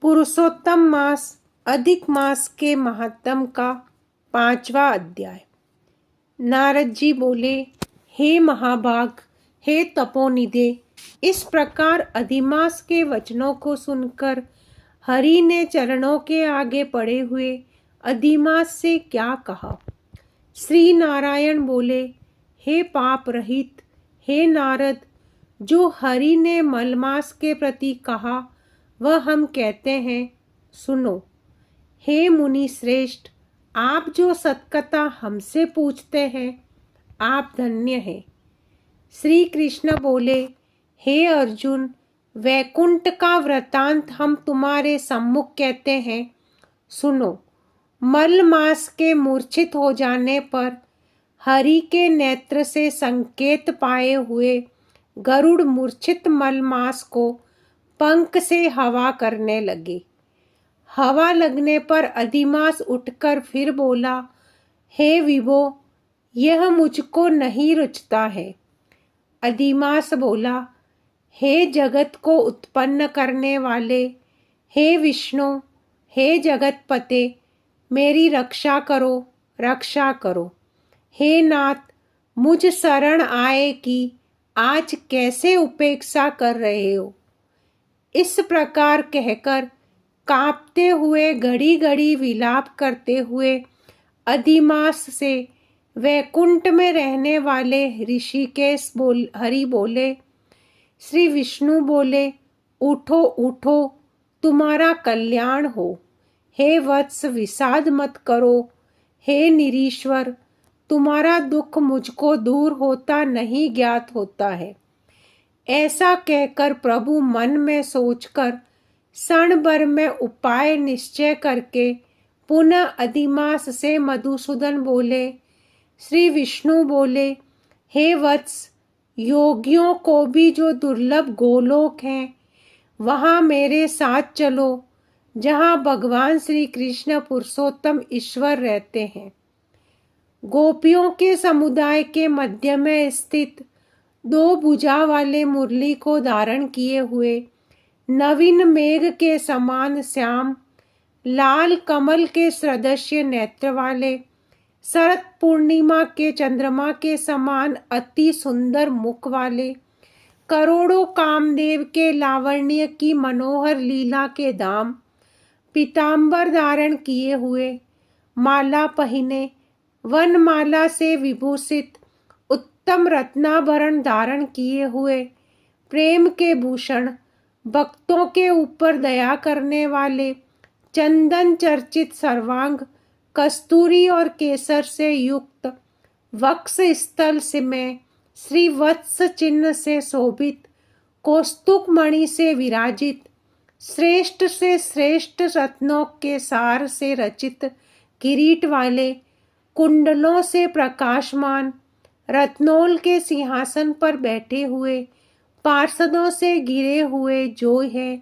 पुरुषोत्तम मास अधिक मास के महात्म का 5वां अध्याय। नारद जी बोले, हे महाभाग, हे तपोनिधे, इस प्रकार अधिमास के वचनों को सुनकर हरि ने चरणों के आगे पड़े हुए अधिमास से क्या कहा। श्री नारायण बोले, हे पाप रहित, हे नारद, जो हरि ने मलमास के प्रति कहा वह हम कहते हैं, सुनो। हे मुनि श्रेष्ठ, आप जो सत्कथा हमसे पूछते हैं, आप धन्य हैं। श्री कृष्ण बोले, हे अर्जुन, वैकुंठ का वृतांत हम तुम्हारे सम्मुख कहते हैं, सुनो। मल मास के मूर्छित हो जाने पर हरि के नेत्र से संकेत पाए हुए गरुड़ मूर्छित मल मास को पंख से हवा करने लगे। हवा लगने पर अधिमास उठकर फिर बोला, हे विभो, यह मुझको नहीं रुचता है। अधिमास बोला, हे जगत को उत्पन्न करने वाले, हे विष्णु, हे जगतपते, मेरी रक्षा करो, रक्षा करो। हे नाथ, मुझ शरण आए कि आज कैसे उपेक्षा कर रहे हो। इस प्रकार कहकर कांपते हुए घड़ी घड़ी विलाप करते हुए अधिमास से वैकुंठ में रहने वाले ऋषिकेश हरि बोले। श्री विष्णु बोले, उठो उठो, तुम्हारा कल्याण हो। हे वत्स, विषाद मत करो। हे निरीश्वर, तुम्हारा दुख मुझको दूर होता नहीं ज्ञात होता है। ऐसा कहकर प्रभु मन में सोचकर क्षण भर में उपाय निश्चय करके पुनः अधिमास से मधुसूदन बोले। श्री विष्णु बोले, हे वत्स, योगियों को भी जो दुर्लभ गोलोक हैं, वहाँ मेरे साथ चलो, जहाँ भगवान श्री कृष्ण पुरुषोत्तम ईश्वर रहते हैं। गोपियों के समुदाय के मध्य में स्थित 2 भुजा वाले मुरली को धारण किए हुए नवीन मेघ के समान श्याम, लाल कमल के सदृश्य नेत्र वाले, शरद पूर्णिमा के चंद्रमा के समान अति सुंदर मुख वाले, करोड़ों कामदेव के लावण्य की मनोहर लीला के धाम, पीतांबर धारण किए हुए, माला पहिने, वनमाला से विभूषित, उत्तम रत्नाभरण धारण किए हुए, प्रेम के भूषण, भक्तों के ऊपर दया करने वाले, चंदन चर्चित सर्वांग, कस्तूरी और केसर से युक्त, वक्ष स्थल से में श्री वत्स चिन्ह से शोभित, कौस्तुभ मणि से विराजित, श्रेष्ठ से श्रेष्ठ रत्नों के सार से रचित किरीट वाले, कुंडलों से प्रकाशमान, रत्नोल के सिंहासन पर बैठे हुए, पार्षदों से घिरे हुए जो है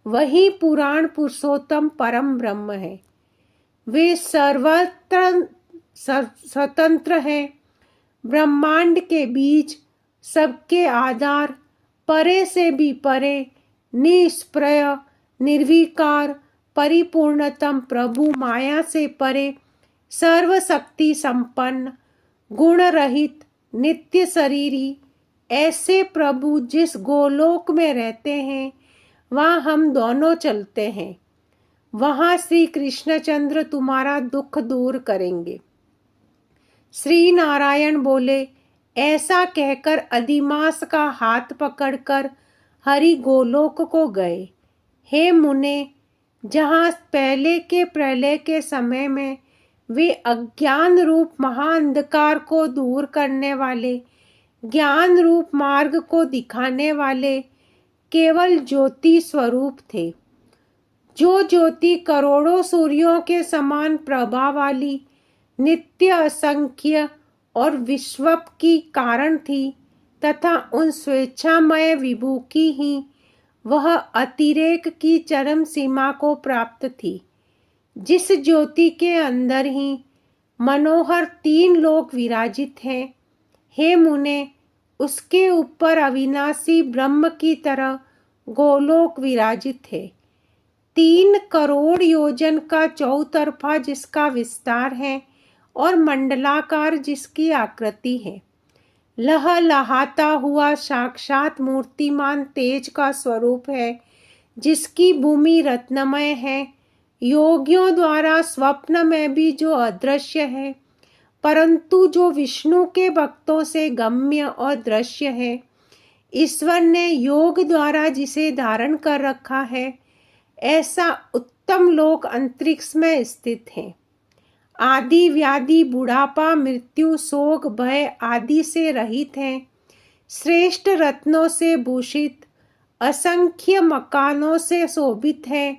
वही पुराण पुरुषोत्तम परम ब्रह्म है। वे सर्वत्र स्वतंत्र हैं, ब्रह्मांड के बीज, सबके आधार, परे से भी परे, निष्प्रय, निर्विकार, परिपूर्णतम प्रभु, माया से परे, सर्वशक्ति संपन्न, गुण रहित, नित्य शरीरी, ऐसे प्रभु जिस गोलोक में रहते हैं वहाँ हम दोनों चलते हैं। वहाँ श्री कृष्णचंद्र तुम्हारा दुख दूर करेंगे। श्री नारायण बोले, ऐसा कहकर अधिमास का हाथ पकड़कर हरि गोलोक को गए। हे मुने, जहाँ पहले के प्रलय के समय में वे अज्ञान रूप महाअंधकार को दूर करने वाले, ज्ञान रूप मार्ग को दिखाने वाले केवल ज्योति स्वरूप थे, जो ज्योति करोड़ों सूर्यों के समान प्रभा वाली, नित्य, असंख्य और विश्व की कारण थी, तथा उन स्वेच्छामय विभु की ही वह अतिरेक की चरम सीमा को प्राप्त थी, जिस ज्योति के अंदर ही मनोहर 3 लोक विराजित हैं। हे मुने, उसके ऊपर अविनाशी ब्रह्म की तरह गोलोक विराजित है। 3 करोड़ योजन का चौतरफा जिसका विस्तार है और मंडलाकार जिसकी आकृति है। लहलहाता हुआ साक्षात मूर्तिमान तेज का स्वरूप है, जिसकी भूमि रत्नमय है। योगियों द्वारा स्वप्न में भी जो अदृश्य है, परंतु जो विष्णु के भक्तों से गम्य और दृश्य है। ईश्वर ने योग द्वारा जिसे धारण कर रखा है, ऐसा उत्तम लोक अंतरिक्ष में स्थित है। आदि व्याधि बुढ़ापा मृत्यु शोक भय आदि से रहित है। श्रेष्ठ रत्नों से भूषित असंख्य मकानों से शोभित है।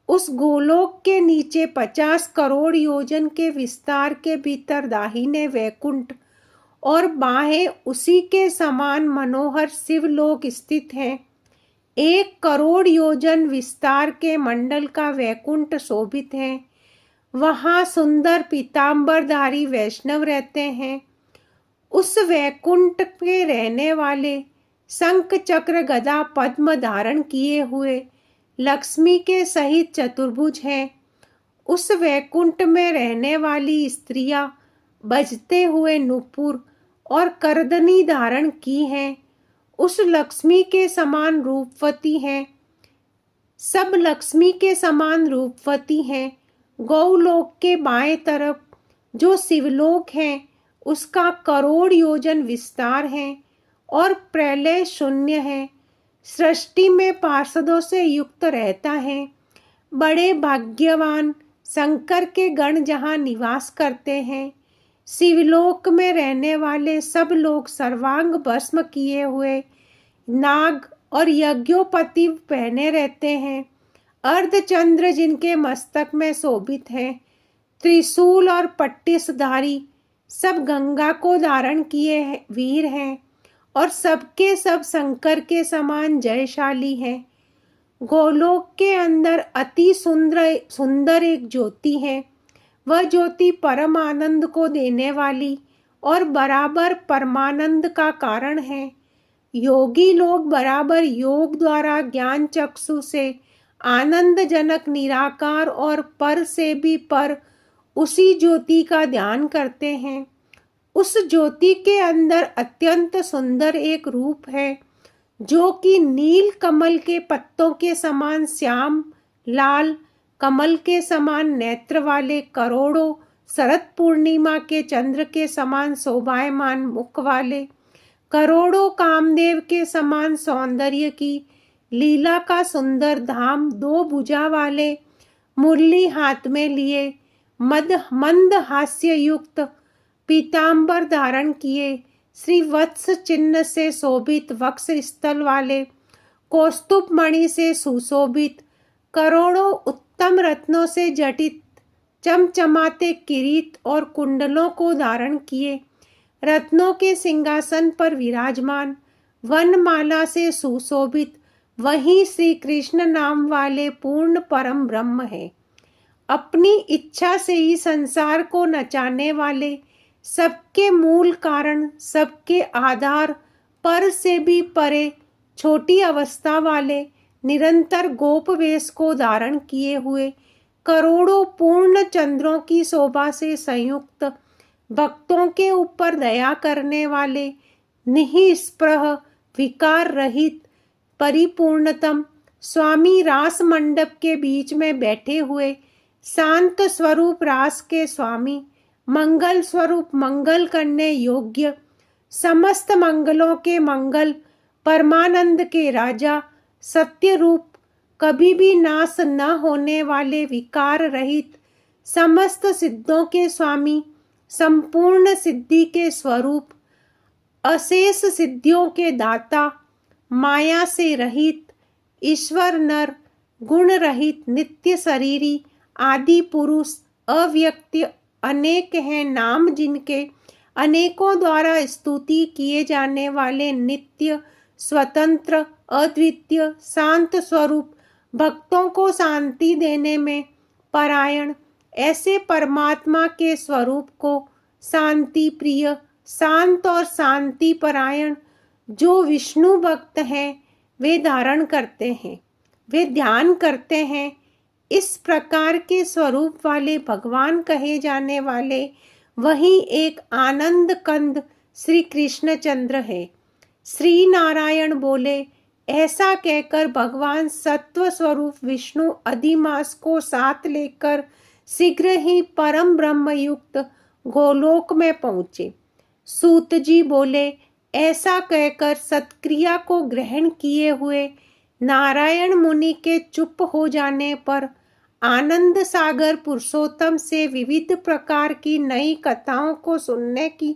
उस गोलोक के नीचे 50 करोड़ योजन के विस्तार के भीतर दाहिने वैकुंठ और बाहें उसी के समान मनोहर शिवलोक स्थित है। 1 करोड़ योजन विस्तार के मंडल का वैकुंठ शोभित है। वहाँ सुंदर पीतांबरधारी वैष्णव रहते हैं। उस वैकुंठ के रहने वाले शंख चक्र गदा पद्म धारण किए हुए लक्ष्मी के सहित चतुर्भुज हैं। उस वैकुंठ में रहने वाली स्त्रियां बजते हुए नुपुर और करदनी धारण की हैं। उस लक्ष्मी के समान रूपवती हैं। सब लक्ष्मी के समान रूपवती हैं। गौलोक के बाएं तरफ जो शिवलोक है, उसका करोड़ योजन विस्तार है और प्रलय शून्य है। सृष्टि में पार्षदों से युक्त रहता है। बड़े भाग्यवान शंकर के गण जहाँ निवास करते हैं। शिवलोक में रहने वाले सब लोग सर्वांग भस्म किए हुए नाग और यज्ञोपति पहने रहते हैं। अर्धचंद्र जिनके मस्तक में शोभित है। त्रिशूल और पट्टिसधारी सब गंगा को धारण किए वीर हैं और सबके सब शंकर के समान जयशाली हैं। गोलोक के अंदर अति सुंदर एक ज्योति है। वह ज्योति परम आनंद को देने वाली और बराबर परमानंद का कारण है। योगी लोग बराबर योग द्वारा ज्ञान चक्षु से आनंदजनक निराकार और पर से भी पर उसी ज्योति का ध्यान करते हैं। उस ज्योति के अंदर अत्यंत सुंदर एक रूप है, जो कि नील कमल के पत्तों के समान श्याम लाल कमल के समान नेत्र वाले, करोड़ों शरद पूर्णिमा के चंद्र के समान शोभायमान मुख वाले, करोड़ों कामदेव के समान सौंदर्य की लीला का सुंदर धाम, 2 भुजा वाले, मुरली हाथ में लिए, मंद हास्य युक्त पीतांबर धारण किए, श्री वत्स चिन्ह से शोभित वक्ष स्थल वाले, कौस्तुभ मणि से सुशोभित, करोड़ों उत्तम रत्नों से जटित चमचमाते किरीट और कुंडलों को धारण किए, रत्नों के सिंहासन पर विराजमान, वनमाला से सुशोभित वही श्री कृष्ण नाम वाले पूर्ण परम ब्रह्म है। अपनी इच्छा से ही संसार को नचाने वाले, सबके मूल कारण, सबके आधार, पर से भी परे, छोटी अवस्था वाले, निरंतर गोप वेश को धारण किए हुए, करोड़ों पूर्ण चंद्रों की शोभा से संयुक्त, भक्तों के ऊपर दया करने वाले, निःस्पृह विकार रहित परिपूर्णतम स्वामी रास मंडप के बीच में बैठे हुए, शांत स्वरूप रास के स्वामी, मंगल स्वरूप मंगल करने योग्य, समस्त मंगलों के मंगल, परमानंद के राजा, सत्य रूप, कभी भी नाश न होने वाले, विकार रहित, समस्त सिद्धों के स्वामी, संपूर्ण सिद्धि के स्वरूप, अशेष सिद्धियों के दाता, माया से रहित, ईश्वर नर, गुण रहित, नित्य शरीरी, आदि पुरुष, अव्यक्त, अनेक हैं नाम जिनके, अनेकों द्वारा स्तुति किए जाने वाले, नित्य, स्वतंत्र, अद्वितीय, शांत स्वरूप, भक्तों को शांति देने में परायण, ऐसे परमात्मा के स्वरूप को शांति प्रिय, शांत और शांति परायण जो विष्णु भक्त हैं, वे धारण करते हैं, वे ध्यान करते हैं, इस प्रकार के स्वरूप वाले भगवान कहे जाने वाले वही एक आनंद कंद श्री कृष्णचंद्र है। श्री नारायण बोले, ऐसा कहकर भगवान सत्व स्वरूप विष्णु अधिमास को साथ लेकर शीघ्र ही परम ब्रह्म युक्त गोलोक में पहुंचे। सूत जी बोले, ऐसा कहकर सत्क्रिया को ग्रहण किए हुए नारायण मुनि के चुप हो जाने पर आनंद सागर पुरुषोत्तम से विविध प्रकार की नई कथाओं को सुनने की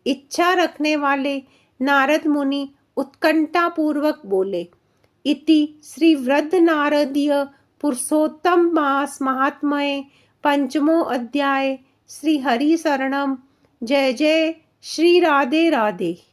इच्छा रखने वाले नारद मुनि उत्कंठा पूर्वक बोले। इति श्री वृद्ध नारदीय पुरुषोत्तम मास महात्म्ये पंचमो अध्याय। श्री हरि शरणम। जय जय श्री राधे राधे।